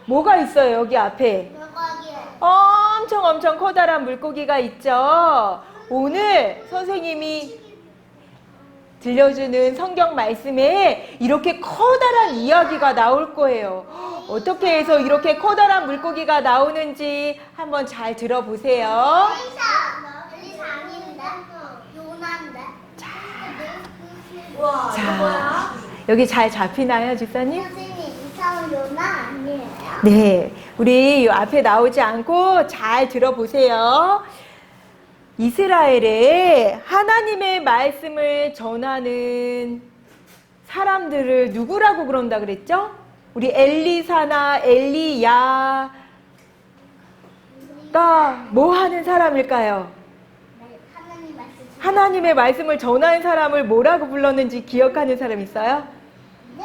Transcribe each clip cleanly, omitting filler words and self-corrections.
뭐가 있어요, 여기 앞에? 엄청 커다란 물고기가 있죠. 오늘 선생님이 들려주는 성경 말씀에 이렇게 커다란 이야기가 나올 거예요. 어떻게 해서 이렇게 커다란 물고기가 나오는지 한번 잘 들어보세요. 자, 여기 잘 잡히나요, 집사님? 요나 아니에요? 네, 우리 앞에 나오지 않고 잘 들어보세요. 이스라엘에 하나님의 말씀을 전하는 사람들을 누구라고 그런다 그랬죠? 우리 엘리사나 엘리야가 뭐 하는 사람일까요? 하나님의 말씀을 전하는 사람을 뭐라고 불렀는지 기억하는 사람 있어요? 네!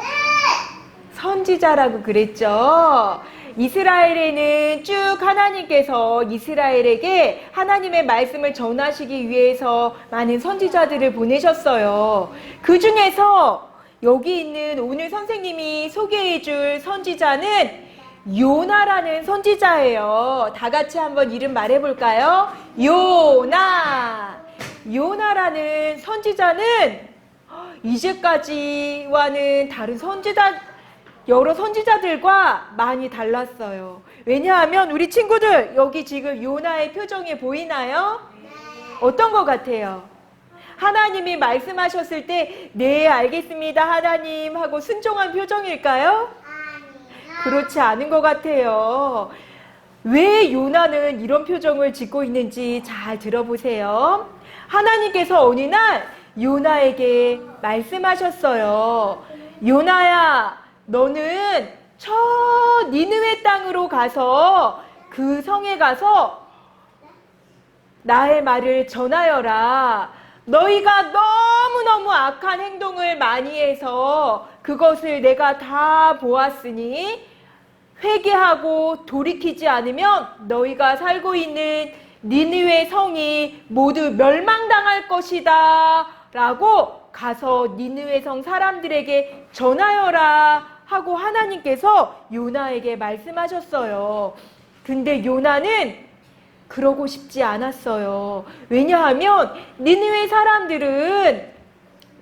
선지자라고 그랬죠. 이스라엘에는 쭉 하나님께서 이스라엘에게 하나님의 말씀을 전하시기 위해서 많은 선지자들을 보내셨어요. 그 중에서 여기 있는 오늘 선생님이 소개해 줄 선지자는 요나라는 선지자예요. 다 같이 한번 이름 말해 볼까요? 요나. 요나라는 선지자는 이제까지와는 다른 여러 선지자들과 많이 달랐어요. 왜냐하면 우리 친구들 여기 지금 요나의 표정이 보이나요? 어떤 것 같아요? 하나님이 말씀하셨을 때 네 알겠습니다 하나님 하고 순종한 표정일까요? 그렇지 않은 것 같아요. 왜 요나는 이런 표정을 짓고 있는지 잘 들어보세요. 하나님께서 어느 날 요나에게 말씀하셨어요. 요나야, 너는 저 니느웨 땅으로 가서 그 성에 가서 나의 말을 전하여라. 너희가 너무너무 악한 행동을 많이 해서 그것을 내가 다 보았으니 회개하고 돌이키지 않으면 너희가 살고 있는 니느웨 성이 모두 멸망당할 것이다 라고 가서 니느웨 성 사람들에게 전하여라 하고 하나님께서 요나에게 말씀하셨어요. 근데 요나는 그러고 싶지 않았어요. 왜냐하면 니느웨 사람들은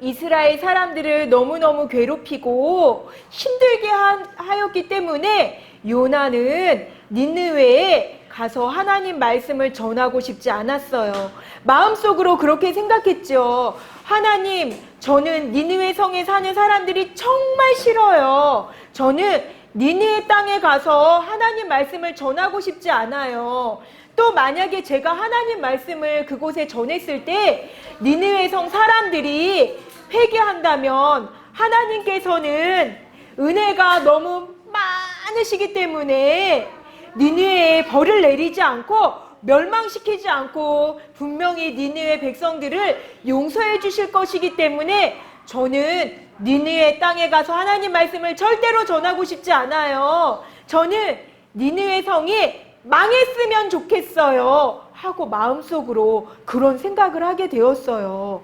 이스라엘 사람들을 너무너무 괴롭히고 힘들게 하였기 때문에 요나는 니느웨에 가서 하나님 말씀을 전하고 싶지 않았어요. 마음속으로 그렇게 생각했죠. 하나님, 저는 니느웨 성에 사는 사람들이 정말 싫어요. 저는 니느웨 땅에 가서 하나님 말씀을 전하고 싶지 않아요. 또 만약에 제가 하나님 말씀을 그곳에 전했을 때 니느웨 성 사람들이 회개한다면 하나님께서는 은혜가 너무 많으시기 때문에 니느웨에 벌을 내리지 않고 멸망시키지 않고 분명히 니느웨 백성들을 용서해 주실 것이기 때문에 저는 니느웨 땅에 가서 하나님 말씀을 절대로 전하고 싶지 않아요. 저는 니느웨 성이 망했으면 좋겠어요 하고 마음속으로 그런 생각을 하게 되었어요.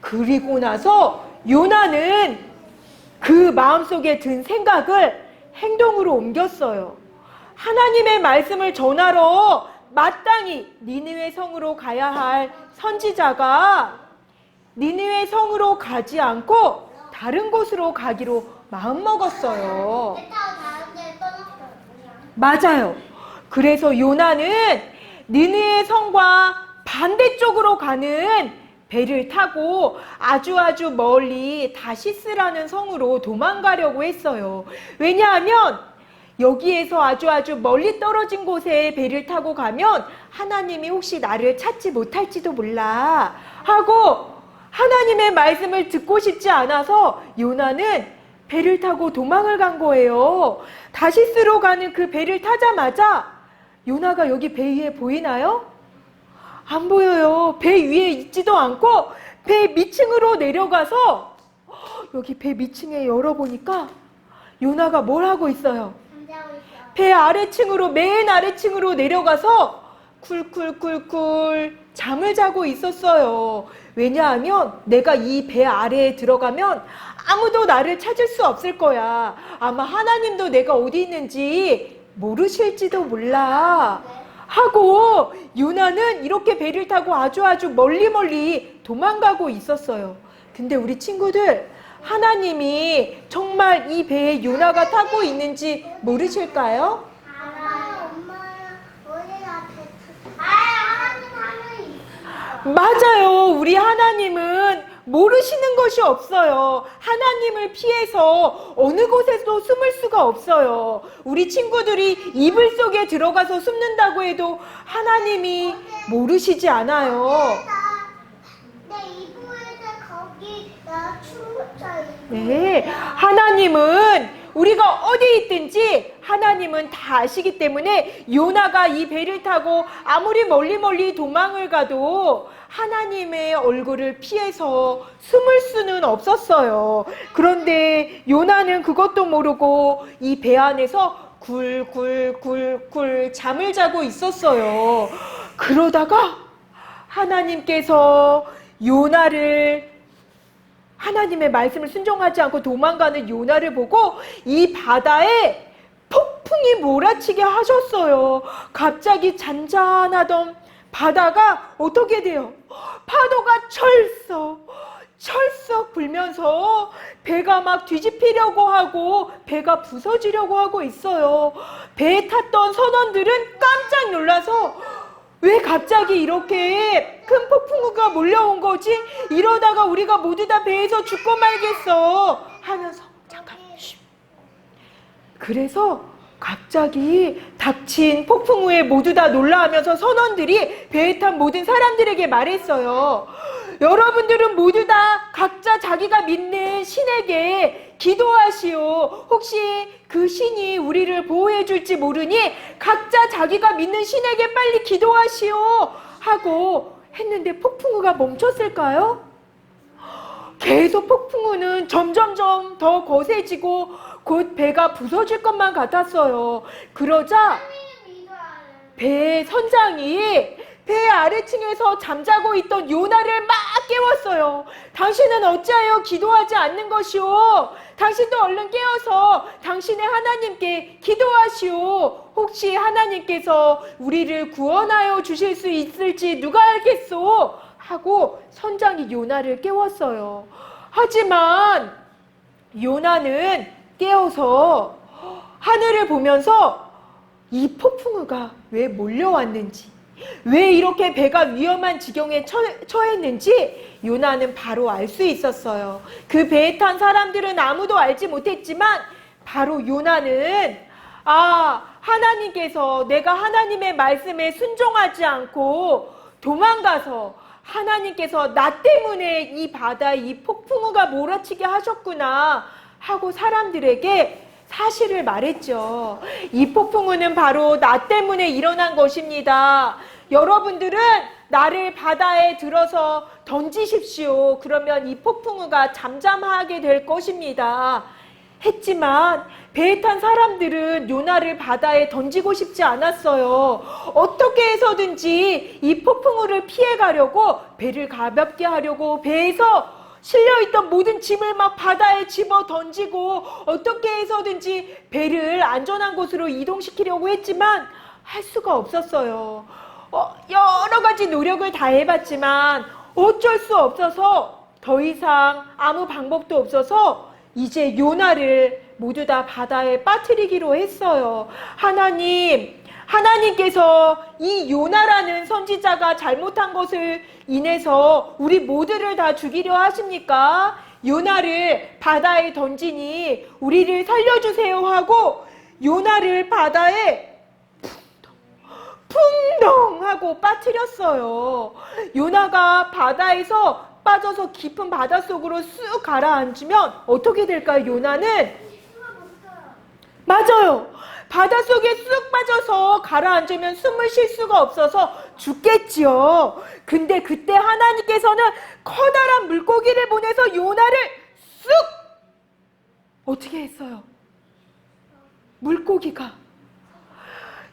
그리고 나서 요나는 그 마음속에 든 생각을 행동으로 옮겼어요. 하나님의 말씀을 전하러 마땅히 니느웨 성으로 가야 할 선지자가 니느웨 성으로 가지 않고 다른 곳으로 가기로 마음먹었어요. 맞아요. 그래서 요나는 니느웨 성과 반대쪽으로 가는 배를 타고 아주 멀리 다시스라는 성으로 도망가려고 했어요. 왜냐하면 여기에서 아주 멀리 떨어진 곳에 배를 타고 가면 하나님이 혹시 나를 찾지 못할지도 몰라 하고 하나님의 말씀을 듣고 싶지 않아서 요나는 배를 타고 도망을 간 거예요. 다시스로 가는 그 배를 타자마자 요나가 여기 배 위에 보이나요? 안 보여요. 배 위에 있지도 않고 배 밑층으로 내려가서 여기 배 밑층에 열어보니까 요나가 뭘 하고 있어요? 배 아래층으로 맨 아래층으로 내려가서 쿨쿨쿨쿨 잠을 자고 있었어요. 왜냐하면 내가 이 배 아래에 들어가면 아무도 나를 찾을 수 없을 거야. 아마 하나님도 내가 어디 있는지 모르실지도 몰라. 하고 요나는 이렇게 배를 타고 아주 멀리 도망가고 있었어요. 근데 우리 친구들, 하나님이 정말 이 배에 요나가 타고 있는지 모르실까요? 알아요. 엄마는 어디가 하나님 하늘 있어. 맞아요. 우리 하나님은 모르시는 것이 없어요. 하나님을 피해서 어느 곳에도 숨을 수가 없어요. 우리 친구들이 이불 속에 들어가서 숨는다고 해도 하나님이 모르시지 않아요. 내 이불에서 거기 나 춤춰 있어. 네, 하나님은 우리가 어디 있든지 하나님은 다 아시기 때문에 요나가 이 배를 타고 아무리 멀리 도망을 가도 하나님의 얼굴을 피해서 숨을 수는 없었어요. 그런데 요나는 그것도 모르고 이 배 안에서 굴 잠을 자고 있었어요. 그러다가 하나님께서 하나님의 말씀을 순종하지 않고 도망가는 요나를 보고 이 바다에 폭풍이 몰아치게 하셨어요. 갑자기 잔잔하던 바다가 어떻게 돼요? 파도가 철썩 불면서 배가 막 뒤집히려고 하고 배가 부서지려고 하고 있어요. 배에 탔던 선원들은 깜짝 놀라서 왜 갑자기 이렇게 큰 폭풍우가 몰려온 거지? 이러다가 우리가 모두 다 배에서 죽고 말겠어 하면서 잠깐 쉬. 그래서 갑자기 닥친 폭풍우에 모두 다 놀라하면서 선원들이 배에 탄 모든 사람들에게 말했어요. 여러분들은 모두 다 각자 자기가 믿는 신에게 기도하시오. 혹시 그 신이 우리를 보호해 줄지 모르니 각자 자기가 믿는 신에게 빨리 기도하시오 하고 했는데 폭풍우가 멈췄을까요? 계속 폭풍우는 점점점 더 거세지고 곧 배가 부서질 것만 같았어요. 그러자 배의 선장이 배 아래층에서 잠자고 있던 요나를 막 깨웠어요. 당신은 어찌하여 기도하지 않는 것이오? 당신도 얼른 깨어서 당신의 하나님께 기도하시오. 혹시 하나님께서 우리를 구원하여 주실 수 있을지 누가 알겠소? 하고 선장이 요나를 깨웠어요. 하지만 요나는 깨어서 하늘을 보면서 이 폭풍우가 왜 몰려왔는지, 왜 이렇게 배가 위험한 지경에 처했는지 요나는 바로 알 수 있었어요. 그 배에 탄 사람들은 아무도 알지 못했지만 바로 요나는 하나님께서 내가 하나님의 말씀에 순종하지 않고 도망가서 하나님께서 나 때문에 이 바다에 이 폭풍우가 몰아치게 하셨구나 하고 사람들에게 사실을 말했죠. 이 폭풍우는 바로 나 때문에 일어난 것입니다. 여러분들은 나를 바다에 들어서 던지십시오. 그러면 이 폭풍우가 잠잠하게 될 것입니다. 했지만 배에 탄 사람들은 요나를 바다에 던지고 싶지 않았어요. 어떻게 해서든지 이 폭풍우를 피해가려고 배를 가볍게 하려고 배에서 실려있던 모든 짐을 막 바다에 집어 던지고 어떻게 해서든지 배를 안전한 곳으로 이동시키려고 했지만 할 수가 없었어요. 여러 가지 노력을 다 해봤지만 어쩔 수 없어서 더 이상 아무 방법도 없어서 이제 요나를 모두 다 바다에 빠뜨리기로 했어요. 하나님께서 이 요나라는 선지자가 잘못한 것을 인해서 우리 모두를 다 죽이려 하십니까? 요나를 바다에 던지니 우리를 살려주세요 하고 요나를 바다에 풍덩 하고 빠뜨렸어요. 요나가 바다에서 빠져서 깊은 바닷속으로 쑥 가라앉으면 어떻게 될까요? 요나는 맞아요. 바닷속에 쑥 빠져서 가라앉으면 숨을 쉴 수가 없어서 죽겠지요. 근데 그때 하나님께서는 커다란 물고기를 보내서 요나를 쑥 어떻게 했어요? 물고기가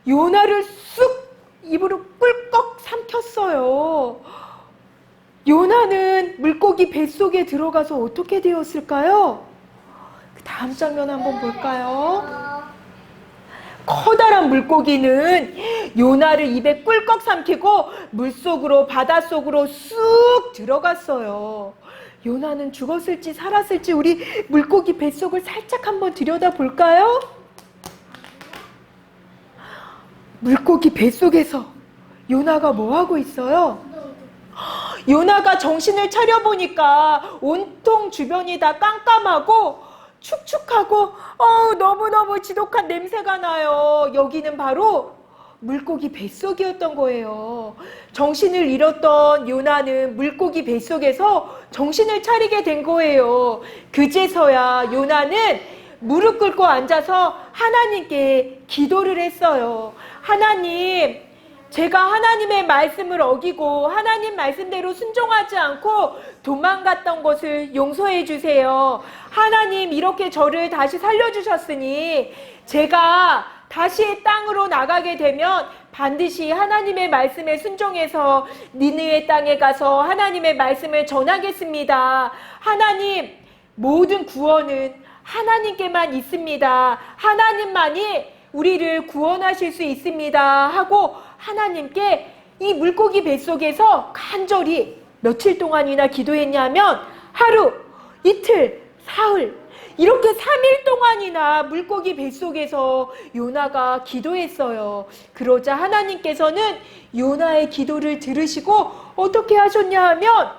요나를 쑥 입으로 꿀꺽 삼켰어요. 요나는 물고기 뱃속에 들어가서 어떻게 되었을까요? 그 다음 장면 한번 볼까요? 커다란 물고기는 요나를 입에 꿀꺽 삼키고 물속으로 바닷속으로 쑥 들어갔어요. 요나는 죽었을지 살았을지 우리 물고기 뱃속을 살짝 한번 들여다볼까요? 물고기 뱃속에서 요나가 뭐 하고 있어요? 요나가 정신을 차려보니까 온통 주변이 다 깜깜하고 축축하고 너무너무 지독한 냄새가 나요. 여기는 바로 물고기 뱃속이었던 거예요. 정신을 잃었던 요나는 물고기 뱃속에서 정신을 차리게 된 거예요. 그제서야 요나는 무릎 꿇고 앉아서 하나님께 기도를 했어요. 하나님, 제가 하나님의 말씀을 어기고 하나님 말씀대로 순종하지 않고 도망갔던 것을 용서해 주세요. 하나님, 이렇게 저를 다시 살려주셨으니 제가 다시 땅으로 나가게 되면 반드시 하나님의 말씀에 순종해서 니느웨 땅에 가서 하나님의 말씀을 전하겠습니다. 하나님, 모든 구원은 하나님께만 있습니다. 하나님만이 우리를 구원하실 수 있습니다 하고 하나님께 이 물고기 뱃속에서 간절히 며칠 동안이나 기도했냐면 하루, 이틀, 사흘 이렇게 3일 동안이나 물고기 뱃속에서 요나가 기도했어요. 그러자 하나님께서는 요나의 기도를 들으시고 어떻게 하셨냐 하면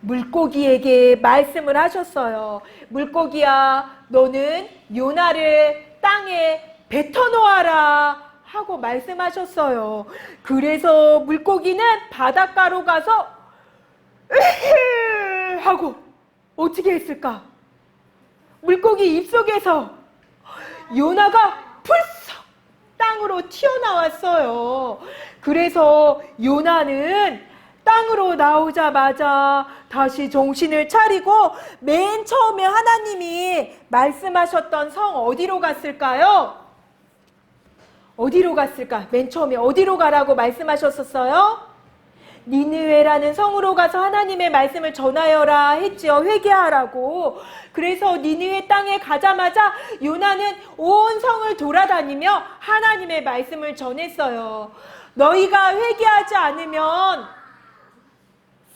물고기에게 말씀을 하셨어요. 물고기야, 너는 요나를 땅에 뱉어놓아라 하고 말씀하셨어요. 그래서 물고기는 바닷가로 가서 으흐 하고 어떻게 했을까? 물고기 입속에서 요나가 풀썩 땅으로 튀어나왔어요. 그래서 요나는 땅으로 나오자마자 다시 정신을 차리고 맨 처음에 하나님이 말씀하셨던 성 어디로 갔을까요? 어디로 갔을까? 맨 처음에 어디로 가라고 말씀하셨었어요? 니느웨라는 성으로 가서 하나님의 말씀을 전하여라 했지요. 회개하라고. 그래서 니느웨 땅에 가자마자 요나는 온 성을 돌아다니며 하나님의 말씀을 전했어요. 너희가 회개하지 않으면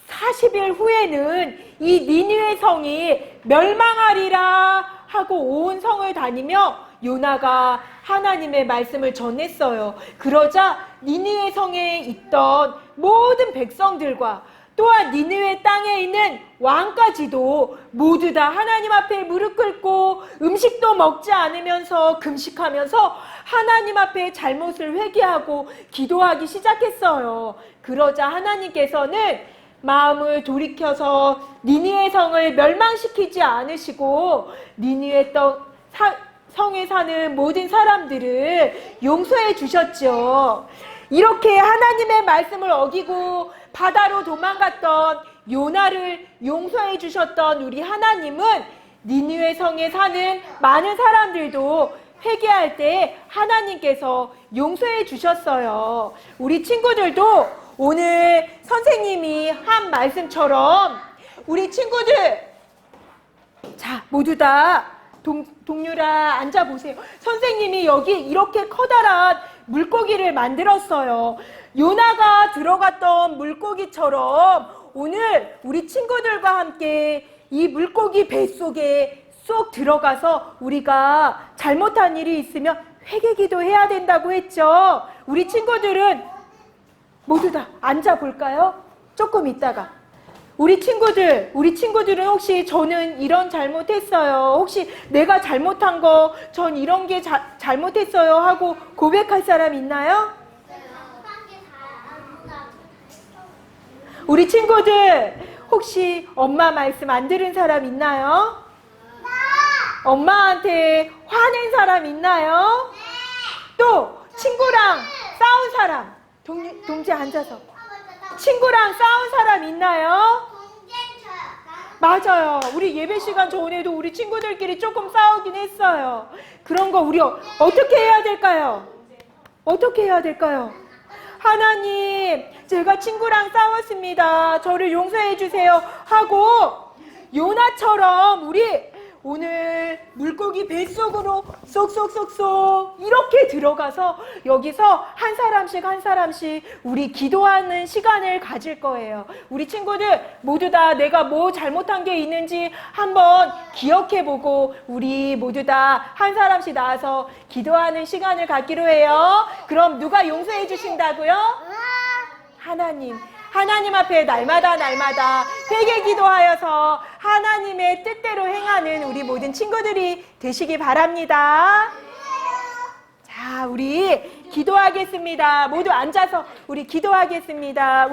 40일 후에는 이 니느웨 성이 멸망하리라 하고 온 성을 다니며 요나가 하나님의 말씀을 전했어요. 그러자 니느웨 성에 있던 모든 백성들과 또한 니느웨 땅에 있는 왕까지도 모두 다 하나님 앞에 무릎 꿇고 음식도 먹지 않으면서 금식하면서 하나님 앞에 잘못을 회개하고 기도하기 시작했어요. 그러자 하나님께서는 마음을 돌이켜서 니느웨 성을 멸망시키지 않으시고 니느웨 성에 사는 모든 사람들을 용서해 주셨죠. 이렇게 하나님의 말씀을 어기고 바다로 도망갔던 요나를 용서해 주셨던 우리 하나님은 니느웨 성에 사는 많은 사람들도 회개할 때 하나님께서 용서해 주셨어요. 우리 친구들도 오늘 선생님이 한 말씀처럼 우리 친구들 자 모두 다 동률아 앉아보세요. 선생님이 여기 이렇게 커다란 물고기를 만들었어요. 요나가 들어갔던 물고기처럼 오늘 우리 친구들과 함께 이 물고기 뱃속에 쏙 들어가서 우리가 잘못한 일이 있으면 회개기도 해야 된다고 했죠. 우리 친구들은 모두 다 앉아볼까요? 조금 있다가 우리 친구들은 혹시 저는 이런 잘못했어요. 혹시 내가 잘못한 거, 전 이런 게 잘못했어요 하고 고백할 사람 있나요? 우리 친구들 혹시 엄마 말씀 안 들은 사람 있나요? 엄마한테 화낸 사람 있나요? 또 친구랑 싸운 사람, 동지 앉아서 친구랑 싸운 사람 있나요? 맞아요. 우리 예배 시간 전에도 우리 친구들끼리 조금 싸우긴 했어요. 그런 거 우리 어떻게 해야 될까요? 어떻게 해야 될까요? 하나님, 제가 친구랑 싸웠습니다. 저를 용서해 주세요. 하고 요나처럼 우리 오늘 물고기 뱃속으로 쏙쏙쏙쏙 이렇게 들어가서 여기서 한 사람씩 우리 기도하는 시간을 가질 거예요. 우리 친구들 모두 다 내가 뭐 잘못한 게 있는지 한번 기억해보고 우리 모두 다 한 사람씩 나와서 기도하는 시간을 갖기로 해요. 그럼 누가 용서해 주신다고요? 하나님 앞에 날마다 회개 기도하여서 하나님의 뜻대로 행하는 우리 모든 친구들이 되시기 바랍니다. 자, 우리 기도하겠습니다. 모두 앉아서 우리 기도하겠습니다.